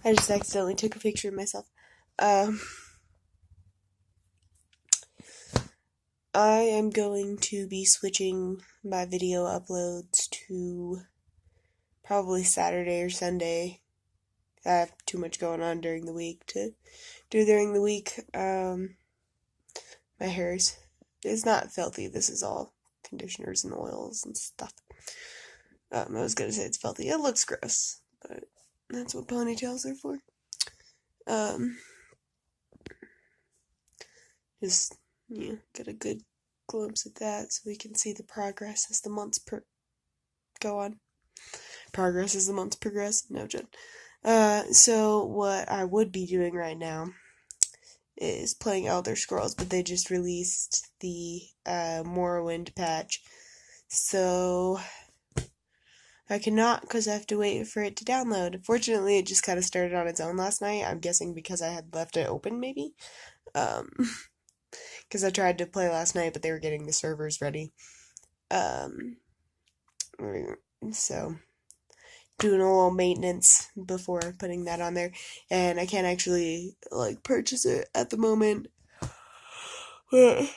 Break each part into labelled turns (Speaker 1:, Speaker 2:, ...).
Speaker 1: I just accidentally took a picture of myself. Um, I am going to be switching my video uploads to probably Saturday or Sunday. I have too much going on during the week to do during the week. My hair is not filthy. This is all conditioners and oils and stuff. I was gonna say it's filthy. It looks gross, but that's what ponytails are for. Just, get a good glimpse at that so we can see the progress as the months go on. Progress as the months progress? No, Jen. So what I would be doing right now is playing Elder Scrolls, but they just released the Morrowind patch. So I cannot because I have to wait for it to download. Fortunately, it just kind of started on its own last night. I'm guessing because I had left it open, maybe. Because I tried to play last night, but they were getting the servers ready. So doing a little maintenance before putting that on there, and I can't actually purchase it at the moment. Sorry.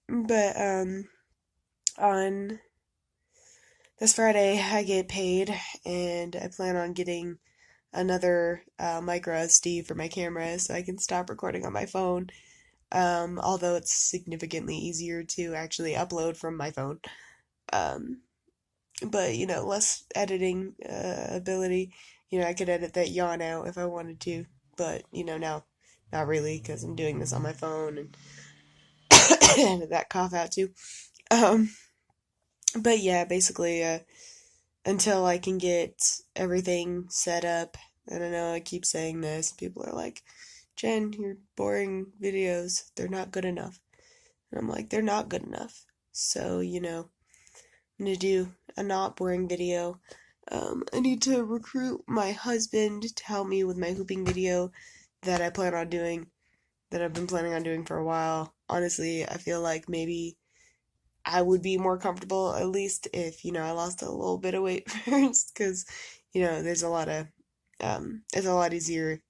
Speaker 1: But on this Friday I get paid, and I plan on getting another micro SD for my camera so I can stop recording on my phone. Although it's significantly easier to actually upload from my phone. But less editing ability. I could edit that yawn out if I wanted to, but now not really because I'm doing this on my phone and edit that cough out too. But yeah, basically, until I can get everything set up, and I know I keep saying this, people are like, Jen, your boring videos, they're not good enough. And I'm like, they're not good enough. So, I'm gonna do a not boring video. I need to recruit my husband to help me with my hooping video that I've been planning on doing for a while. Honestly, I feel like maybe I would be more comfortable, at least if, I lost a little bit of weight first, because, it's a lot easier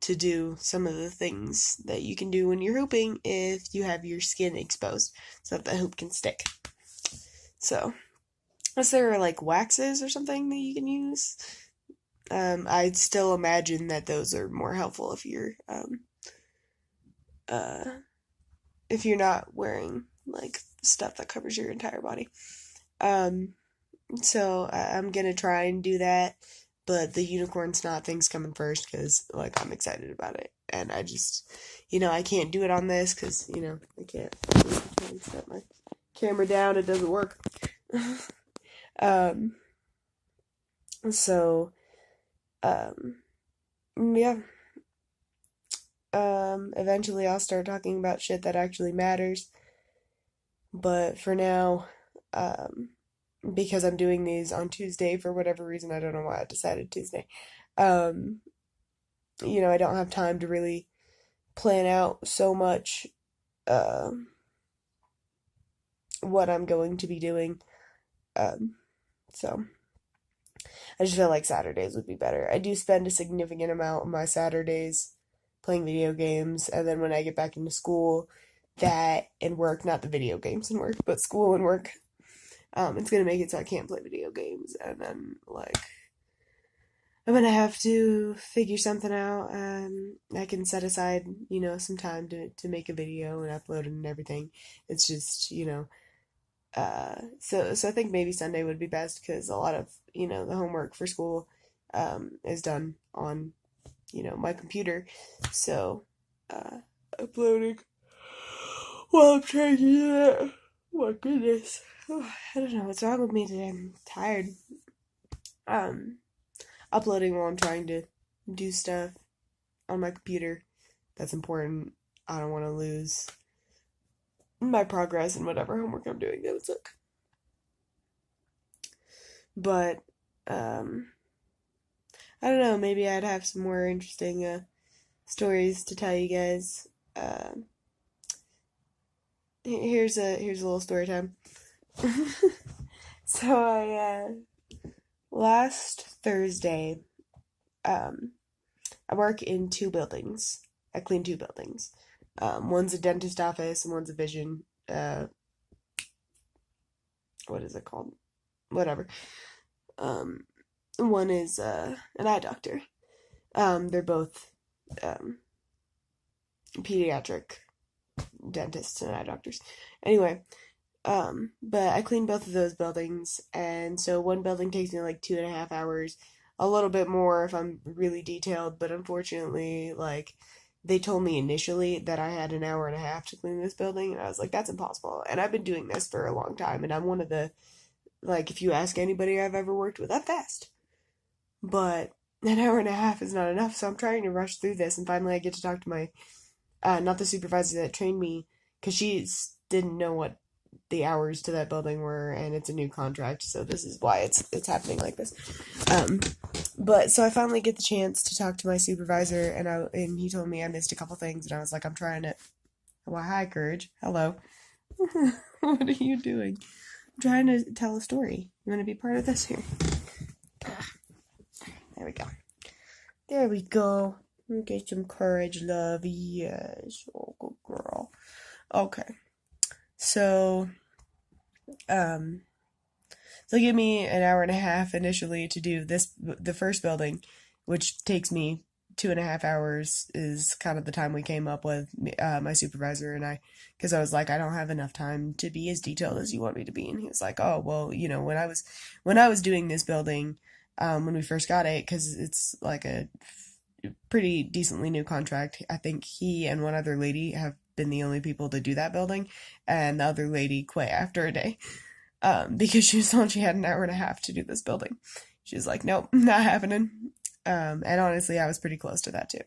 Speaker 1: to do some of the things that you can do when you're hooping if you have your skin exposed so that the hoop can stick. So, unless there are waxes or something that you can use, I'd still imagine that those are more helpful if you're not wearing stuff that covers your entire body. So I'm gonna try and do that, but the unicorn snot thing's coming first because I'm excited about it, and I just I can't do it on this because I can't set my camera down, it doesn't work. So yeah. Eventually I'll start talking about shit that actually matters, but for now, because I'm doing these on Tuesday for whatever reason, I don't know why I decided Tuesday, I don't have time to really plan out so much, what I'm going to be doing, so I just feel like Saturdays would be better. I do spend a significant amount of my Saturdays playing video games, and then when I get back into school, that and work, not the video games and work, but school and work, it's gonna make it so I can't play video games, and then I'm gonna have to figure something out, and I can set aside, some time to make a video and upload it and everything. It's just, so I think maybe Sunday would be best because a lot of, the homework for school, is done on, my computer. So, uploading while I'm trying to do that. My goodness. Oh, I don't know what's wrong with me today. I'm tired. Uploading while I'm trying to do stuff on my computer. That's important. I don't want to lose my progress in whatever homework I'm doing. That would suck. But, I don't know, maybe I'd have some more interesting stories to tell you guys. Here's a little story time. So Last Thursday, um, I work in two buildings. I clean two buildings. One's a dentist office and one's a vision. What is it called? Whatever. Um, One is an eye doctor. They're both um, pediatric dentists and eye doctors. Anyway, but I clean both of those buildings, and so one building takes me like 2.5 hours, a little bit more if I'm really detailed, but unfortunately, like, they told me initially that I had an hour and a half to clean this building, and I was like, that's impossible. And I've been doing this for a long time, and I'm one of the, like, if you ask anybody I've ever worked with, I'm fast. But an hour and a half is not enough, so I'm trying to rush through this, and finally I get to talk to my, not the supervisor that trained me, because she didn't know what the hours to that building were, and it's a new contract, so this is why it's happening like this. Um, but so I finally get the chance to talk to my supervisor, and he told me I missed a couple things, and I was like, I'm trying to. Well, hi, Courage. Hello. What are you doing? I'm trying to tell a story. You want to be part of this here? There we go. There we go. Get some courage, love. Yes. Oh, good girl. Okay. So, um, they'll give me an hour and a half initially to do the first building, which takes me 2.5 hours, is kind of the time we came up with, my supervisor and I, because I was like, I don't have enough time to be as detailed as you want me to be. And he was like, oh, well, when I was doing this building, when we first got it, because it's like a pretty decently new contract. I think he and one other lady have been the only people to do that building, and the other lady quit after a day, because she was told she had an hour and a half to do this building. She was like, nope, not happening. And honestly, I was pretty close to that too.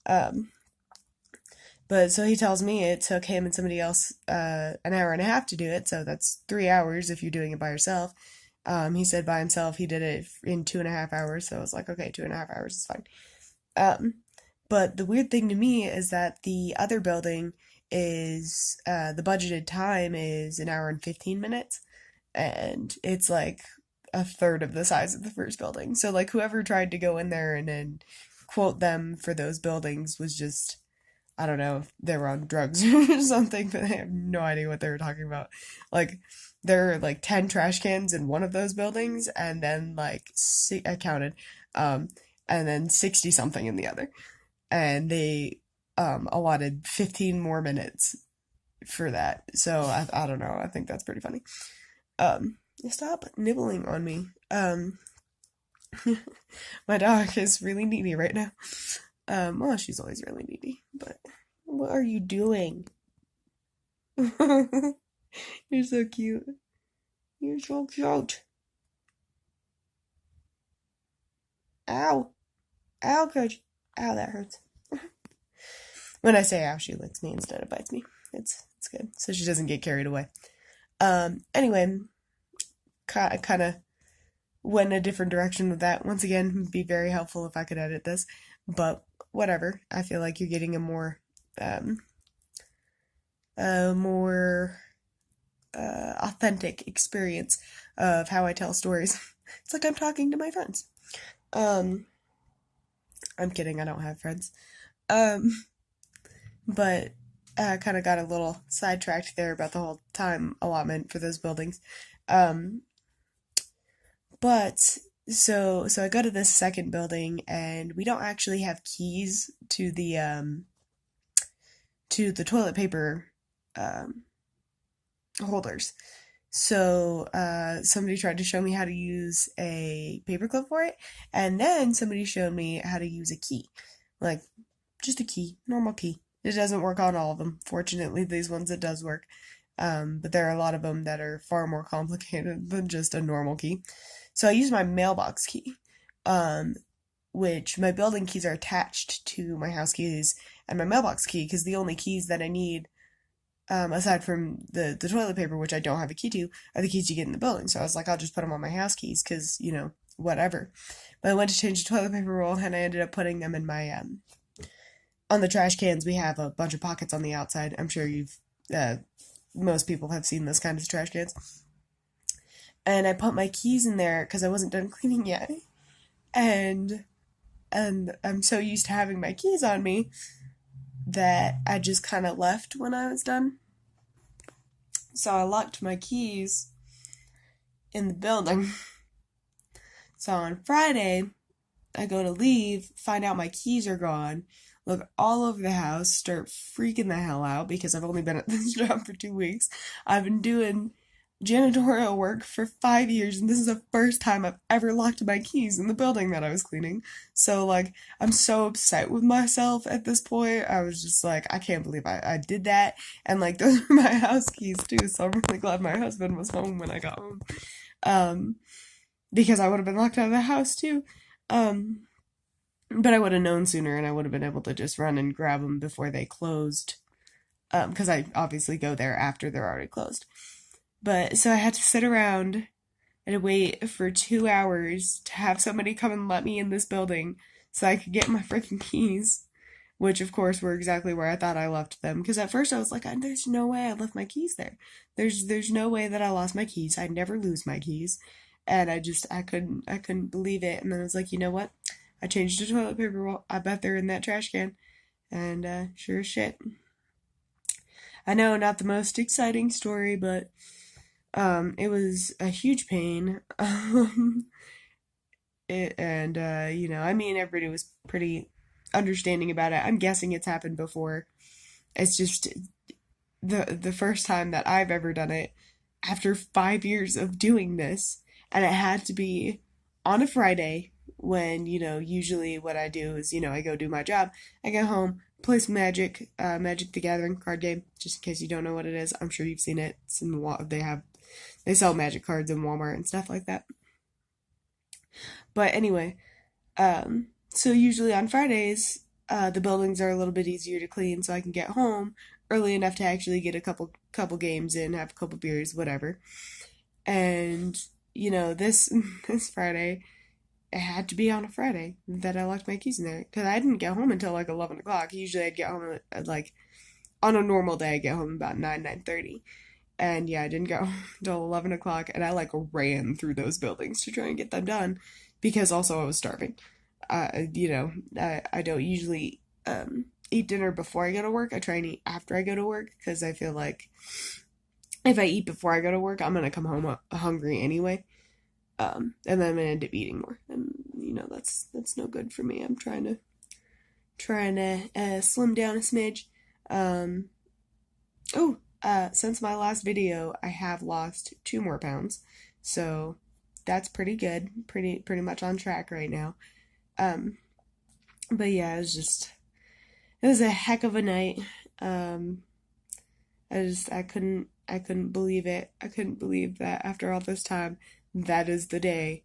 Speaker 1: Um, but so he tells me it took him and somebody else an hour and a half to do it, so that's 3 hours if you're doing it by yourself. He said by himself he did it in 2.5 hours, so I was like, okay, 2.5 hours is fine. Um, but the weird thing to me is that the other building the budgeted time is an hour and 15 minutes, and it's like a third of the size of the first building. So, like, whoever tried to go in there and then quote them for those buildings was just, I don't know if they were on drugs or something, but they have no idea what they were talking about. Like, there are like 10 trash cans in one of those buildings, and then like, I counted, um, and then 60 something in the other. And they allotted 15 more minutes for that. So I don't know. I think that's pretty funny. Um, Stop nibbling on me. My dog is really needy right now. Well, she's always really needy, but what are you doing? You're so cute. You're so cute. Ow. Ow, coach. Ow, that hurts. When I say ow, she licks me instead of bites me. It's good. So she doesn't get carried away. Anyway, kind of went a different direction with that. Once again, it'd be very helpful if I could edit this, but whatever. I feel like you're getting um, a more authentic experience of how I tell stories. It's like I'm talking to my friends. Um, I'm kidding. I don't have friends. Um, but I kind of got a little sidetracked there about the whole time allotment for those buildings. Um, but so I go to this second building, and we don't actually have keys to the toilet paper um, holders. So somebody tried to show me how to use a paperclip for it, and then somebody showed me how to use a key, like just a key, normal key. It doesn't work on all of them. Fortunately, these ones it does work. But there are a lot of them that are far more complicated than just a normal key. So I use my mailbox key, um, which my building keys are attached to my house keys and my mailbox key, because the only keys that I need, aside from the toilet paper, which I don't have a key to, are the keys you get in the building. So I was like, I'll just put them on my house keys, because, whatever. But I went to change the toilet paper roll, and I ended up putting them in my, on the trash cans. We have a bunch of pockets on the outside. I'm sure most people have seen this kind of trash cans. and I put my keys in there because I wasn't done cleaning yet. And I'm so used to having my keys on me that I just kind of left when I was done. So I locked my keys in the building. So on Friday, I go to leave, find out my keys are gone, look all over the house, start freaking the hell out because I've only been at this job for 2 weeks. I've been doing janitorial work for 5 years, and this is the first time I've ever locked my keys in the building that I was cleaning. So, like, I'm so upset with myself at this point. I was just like, I can't believe I did that. And, like, those are my house keys, too, so I'm really glad my husband was home when I got home. Um, because I would have been locked out of the house, too. Um, but I would have known sooner, and I would have been able to just run and grab them before they closed. Because I obviously go there after they're already closed. But so I had to sit around and wait for 2 hours to have somebody come and let me in this building so I could get my freaking keys, which of course were exactly where I thought I left them. Because at first I was like, there's no way I left my keys there. There's no way that I lost my keys. I never lose my keys, and I couldn't believe it. And then I was like, you know what? I changed the toilet paper roll. I bet they're in that trash can, and sure as shit. I know, not the most exciting story, but it was a huge pain. And I mean, everybody was pretty understanding about it. I'm guessing it's happened before. It's just the first time that I've ever done it after 5 years of doing this, and it had to be on a Friday when, usually what I do is, I go do my job, I get home, play some Magic the Gathering card game, just in case you don't know what it is. I'm sure you've seen it. It's in they sell Magic cards in Walmart and stuff like that. But anyway, so usually on Fridays, the buildings are a little bit easier to clean, so I can get home early enough to actually get a couple games in, have a couple beers, whatever. And this this Friday, it had to be on a Friday that I locked my keys in there because I didn't get home until like 11 o'clock. Usually I'd get home at like on a normal day. I get home about 9:30. And yeah, I didn't go until 11 o'clock, and I like ran through those buildings to try and get them done because also I was starving. I don't usually eat dinner before I go to work. I try and eat after I go to work because I feel like if I eat before I go to work, I'm going to come home hungry anyway. And then I'm going to end up eating more. And, that's no good for me. I'm trying to slim down a smidge. Since my last video, I have lost 2 more pounds, so that's pretty good. Pretty much on track right now. But yeah, it was a heck of a night. I couldn't believe it. I couldn't believe that after all this time, that is the day.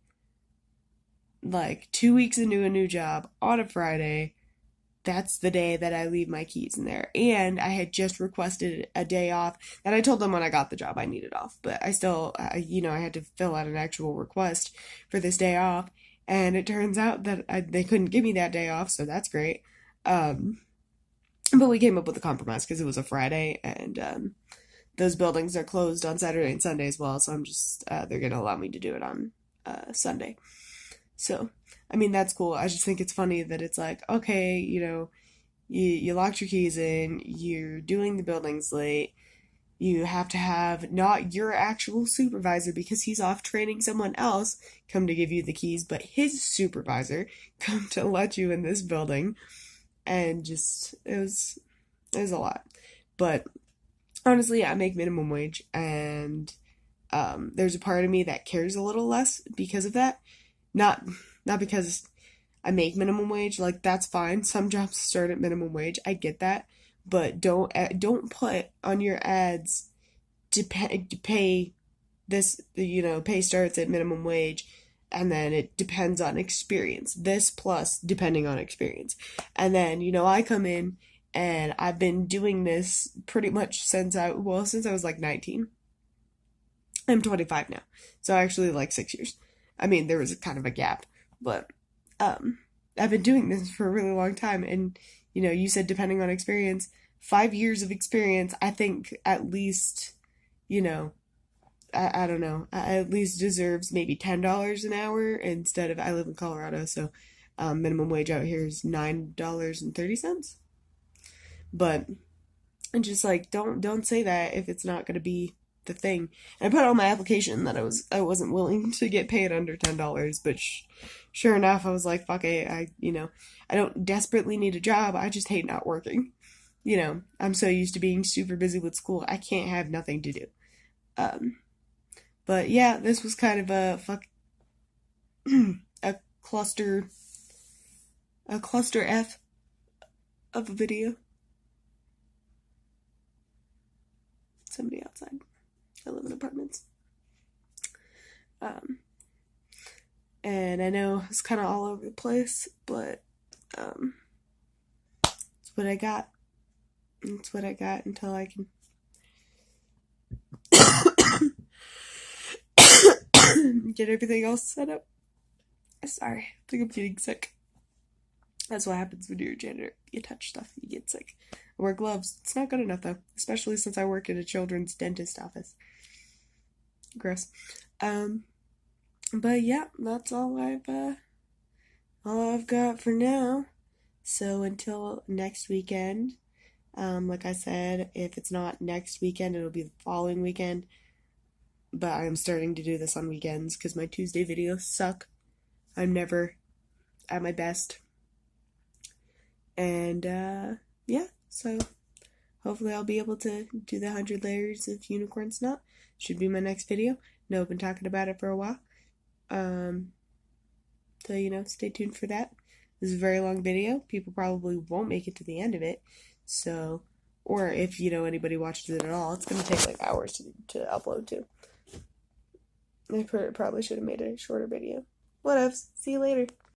Speaker 1: Like 2 weeks into a new job on a Friday, that's the day that I leave my keys in there. And I had just requested a day off that I told them when I got the job I needed off. But I still, I had to fill out an actual request for this day off. And it turns out that they couldn't give me that day off, so that's great. But we came up with a compromise because it was a Friday, and those buildings are closed on Saturday and Sunday as well. So I'm just, they're going to allow me to do it on Sunday. So, I mean, that's cool. I just think it's funny that it's like, okay, you locked your keys in, you're doing the buildings late, you have to have not your actual supervisor because he's off training someone else come to give you the keys, but his supervisor come to let you in this building. And just, it was a lot. But honestly, I make minimum wage, and there's a part of me that cares a little less because of that. Not because I make minimum wage, like that's fine. Some jobs start at minimum wage. I get that, but don't put on your ads to pay this. Pay starts at minimum wage, and then it depends on experience. This plus depending on experience, and then I come in and I've been doing this pretty much since I was like 19. I'm 25 now, so actually like 6 years. I mean, there was kind of a gap, but I've been doing this for a really long time, and you said depending on experience, 5 years of experience. I think at least I don't know. I at least deserves maybe $10 an hour instead of, I live in Colorado, so minimum wage out here is $9.30. But just like don't say that if it's not gonna be the thing. And I put on my application that I wasn't willing to get paid under $10, but sure enough, I was like, fuck it. I don't desperately need a job. I just hate not working. I'm so used to being super busy with school. I can't have nothing to do. Um, but yeah, this was kind of a cluster a cluster F of a video. Somebody outside. I live in apartments. Um, and I know it's kind of all over the place, but it's what I got. It's what I got until I can get everything else set up. Sorry, I think I'm getting sick. That's what happens when you're a janitor. You touch stuff, you get sick. I wear gloves. It's not good enough though, especially since I work at a children's dentist office. Gross. But yeah, that's all I've got for now. So until next weekend, like I said, if it's not next weekend, it'll be the following weekend. But I'm starting to do this on weekends because my Tuesday videos suck. I'm never at my best. And yeah, so hopefully I'll be able to do the 100 layers of unicorn snot. Should be my next video. No, I've been talking about it for a while. So stay tuned for that. This is a very long video. People probably won't make it to the end of it. So, or if anybody watches it at all, it's gonna take like hours to upload to. I probably should have made a shorter video. Whatevs. See you later.